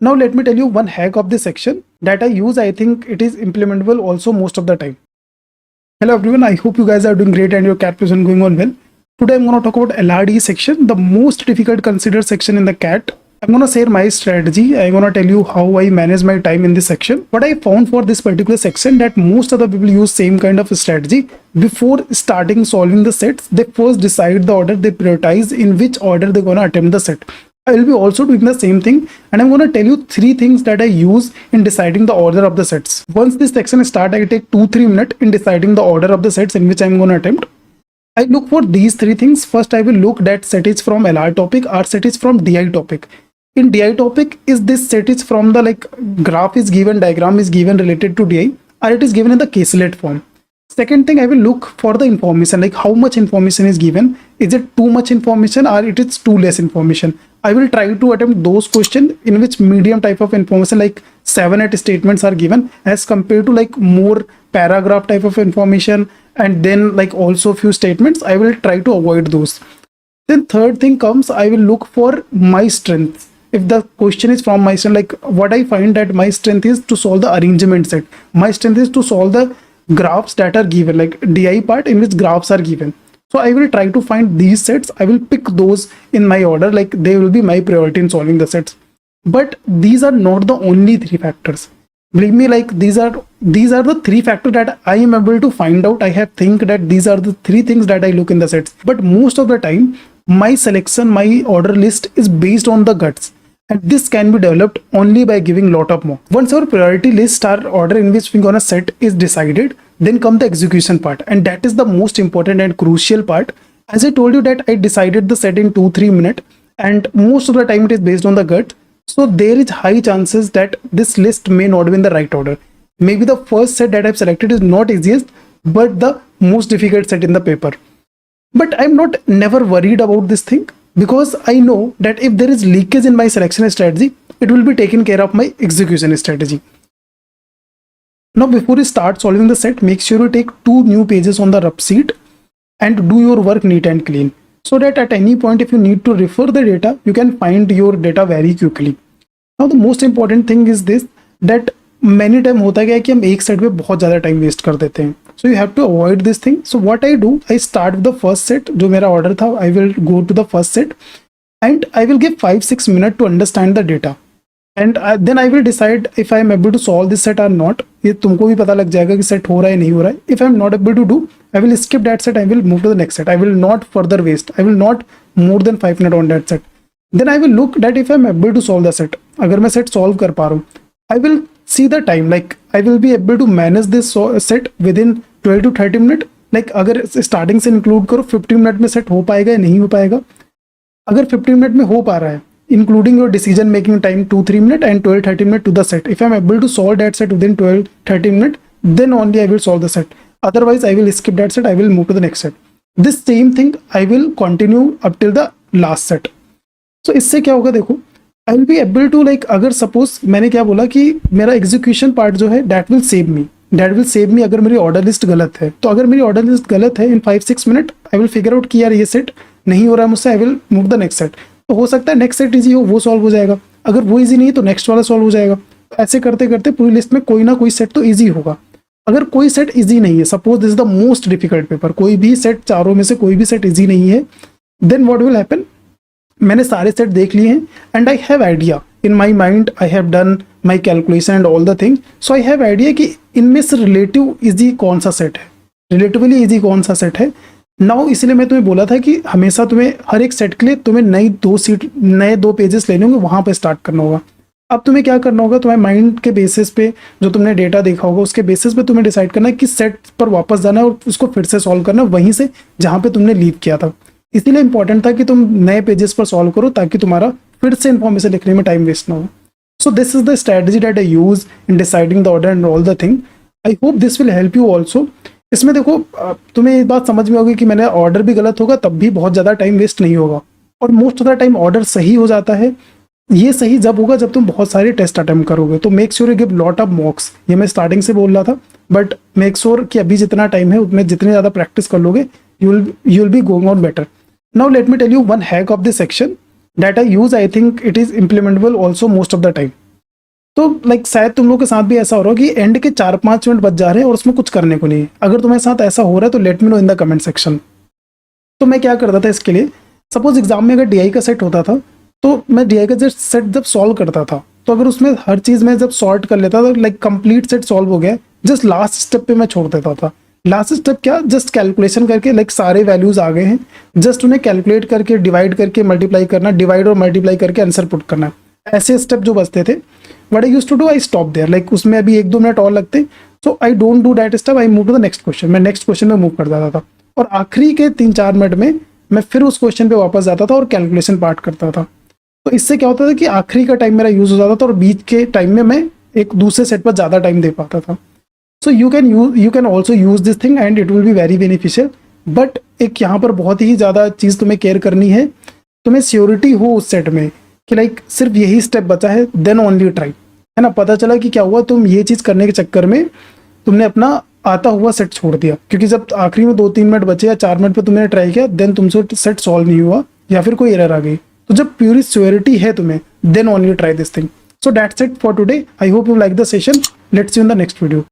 Now let me tell you one hack of this section that I use. I think it is implementable also most of the time. Hello everyone, I hope you guys are doing great and your CAT preparation going on well. Today I'm going to talk about LRD section, the most difficult considered section in the CAT. I'm going to share my strategy. I'm going to tell you how I manage my time in this section. What I found for this particular section that most of the people use same kind of strategy. Before starting solving the sets, they first decide the order, they prioritize in which order they're going to attempt the set. I will be also doing the same thing, and I'm going to tell you 3 things that I use in deciding the order of the sets. Once this section starts, I take 2-3 minutes in deciding the order of the sets in which I'm going to attempt. I look for these 3 things. First, I will look that set is from LR topic or set is from DI topic. In DI topic, is this set is from the graph is given, diagram is given related to DI, or it is given in the caselet form. Second thing, I will look for the information, like how much information is given. Is it too much information or it is too less information? I will try to attempt those questions in which medium type of information like 7-8 statements are given as compared to more paragraph type of information and then also few statements. I will try to avoid those. Then third thing comes, I will look for my strength. If the question is from my strength, what I find that my strength is to solve the arrangement set. My strength is to solve the graphs that are given, like DI part in which graphs are given. So I will try to find these sets. I will pick those in my order, like they will be my priority in solving the sets. But these are not the only 3 factors. Believe me, these are the 3 factors that I am able to find out. I have think that these are the 3 things that I look in the sets. But most of the time, my selection, my order list is based on the guts. And this can be developed only by giving lot of more. Once our priority list or order in which we're gonna set is decided, then come the execution part, and that is the most important and crucial part. As I told you that I decided the set in 2-3 minutes, and most of the time it is based on the gut. So there is high chances that this list may not be in the right order. Maybe the first set that I've selected is not easiest, but the most difficult set in the paper. But I'm not never worried about this thing, because I know that if there is leakage in my selection strategy, it will be taken care of my execution strategy. Now before you start solving the set, make sure you take 2 new pages on the rough sheet and do your work neat and clean, so that at any point if you need to refer the data, you can find your data very quickly. Now the most important thing is this, that many time होता है कि हम एक set पे बहुत ज़्यादा time waste कर देते हैं. So you have to avoid this thing. So what I do, I start with the first set. जो मेरा order था, I will go to the first set and I will give 5-6 minutes to understand the data. And then I will decide if I am able to solve this set or not. ये तुमको भी पता लग जाएगा कि set हो रहा है नहीं हो रहा है. If I am not able to do, I will skip that set. I will move to the next set. I will not further waste. I will not more than 5 minutes on that set. Then I will look that if I am able to solve the set. अगर मैं set solve कर पा रहा हूँ, I will see the time. Like I will be able to manage this set within 12 to 30 minutes. Like अगर starting से include करो 15 minute में set हो पाएगा या नहीं हो पाएगा. अगर 15 मिनट में हो पा रहा है, including your decision making time 2-3 minutes and 12-30 minutes to the set. If I am able to solve that set within 12-30 minutes, then only I will solve the set. Otherwise, I will skip that set. I will move to the next set. This same thing I will continue up till the last set. So इससे क्या होगा देखो, I will be able to अगर suppose मैंने क्या बोला कि मेरा execution part जो है that will save me. That will save me अगर मेरी order list गलत है. तो अगर मेरी order list गलत है in 5-6 minutes, I will figure out कि यार ये set नहीं हो रहा है मुझसे, I will move the next set. तो हो सकता है नेक्स्ट सेट इजी हो, वो सॉल्व हो जाएगा. अगर वो इजी नहीं है तो नेक्स्ट वाला सॉल्व हो जाएगा. ऐसे करते करते पूरी लिस्ट में कोई ना कोई सेट तो इजी होगा. अगर कोई सेट इजी नहीं है, suppose this is the most difficult paper, कोई भी सेट चारों में से कोई भी सेट इजी नहीं है, देन व्हाट विल हैपन, मैंने सारे सेट देख लिए हैं and I have idea in my mind, I have done my calculation and all the thing. So I have idea कि इनमें से रिलेटिव इजी कौन सा सेट है, रिलेटिवली इजी कौन सा सेट है. नाउ इसलिए मैं तुम्हें बोला था कि हमेशा तुम्हें हर एक सेट के लिए तुम्हें नए 2 पेजेस लेने होंगे, वहां पर स्टार्ट करना होगा. अब तुम्हें क्या करना होगा, तुम्हें माइंड के बेसिस पे जो तुमने डेटा देखा होगा उसके बेसिस पे तुम्हें डिसाइड करना है कि सेट पर वापस जाना है और उसको फिर से सॉल्व करना है वहीं से जहाँ पे तुमने लीव किया था. इसीलिए इंपॉर्टेंट था कि तुम नए पेजेस पर सॉल्व करो ताकि तुम्हारा फिर से इन्फॉर्मेशन लिखने में टाइम वेस्ट ना हो. So this is the strategy that I use in deciding the order and all the thing. I hope this will help you also. इसमें देखो तुम्हें ये बात समझ में होगी कि मैंने ऑर्डर भी गलत होगा तब भी बहुत ज़्यादा टाइम वेस्ट नहीं होगा, और most of the time order सही हो जाता है. ये सही जब होगा जब तुम बहुत सारे टेस्ट अटेम्प्ट करोगे. तो make sure you give lot of मॉक्स. ये मैं स्टार्टिंग से बोल रहा था, बट मेक श्योर कि अभी जितना टाइम है उसमें जितनी ज़्यादा प्रैक्टिस कर लोगे you will be going on better. Now let me tell you one hack of this section that I use. I think it is implementable also most of the time. तो like शायद तुम लोग के साथ भी ऐसा हो रहा हो कि एंड के 4-5 मिनट बच जा रहे हैं और उसमें कुछ करने को नहीं है। अगर तुम्हारे साथ ऐसा हो रहा है तो let me know in the comment section. तो मैं क्या करता था इसके लिए, सपोज एग्जाम में अगर डीआई का सेट होता था तो मैं डीआई का सेट जब सॉल्व करता था तो अगर उसमें हर चीज़ में जब सॉर्ट कर लेता था, लाइक कंप्लीट सेट सॉल्व हो गया, जस्ट लास्ट स्टेप पे मैं छोड़ देता था। लास्ट स्टेप क्या, जस्ट कैलकुलेशन करके, लाइक सारे वैल्यूज आ गए हैं, जस्ट उन्हें कैलकुलेट करके डिवाइड करके मल्टीप्लाई करना, डिवाइड और मल्टीप्लाई करके आंसर पुट करना। ऐसे स्टेप जो बचते थे, what I used to do, I stop there, like उसमें अभी 1-2 मिनट और लगते, so I don't do that step, I move to the next question. मैं नेक्स्ट क्वेश्चन में मूव कर जाता था और आखिरी के 3-4 मिनट में मैं फिर उस क्वेश्चन पे वापस जाता था और कैलकुलेशन पार्ट करता था। तो इससे क्या होता था कि आखिरी का टाइम मेरा यूज हो जाता था और बीच के टाइम में मैं एक दूसरे सेट पर ज़्यादा टाइम दे पाता था। So you can also use this thing and it will be very beneficial. But एक यहाँ पर बहुत ही ज़्यादा चीज़ तुम्हें केयर करनी है, तुम्हें श्योरिटी हो उस सेट में कि लाइक सिर्फ यही स्टेप बचा है, देन ओनली ट्राई, है ना। पता चला कि क्या हुआ, तुम ये चीज़ करने के चक्कर में तुमने अपना आता हुआ सेट छोड़ दिया, क्योंकि जब आखिरी में 2-3 मिनट बचे या 4 मिनट पे तुमने ट्राई किया, देन तुमसे सेट सॉल्व नहीं हुआ या फिर कोई एरर आ गई। तो जब प्यूरी श्योरिटी है तुम्हें, then only try this thing. So that's it for today. I hope you like the session. Let's see you in the next video.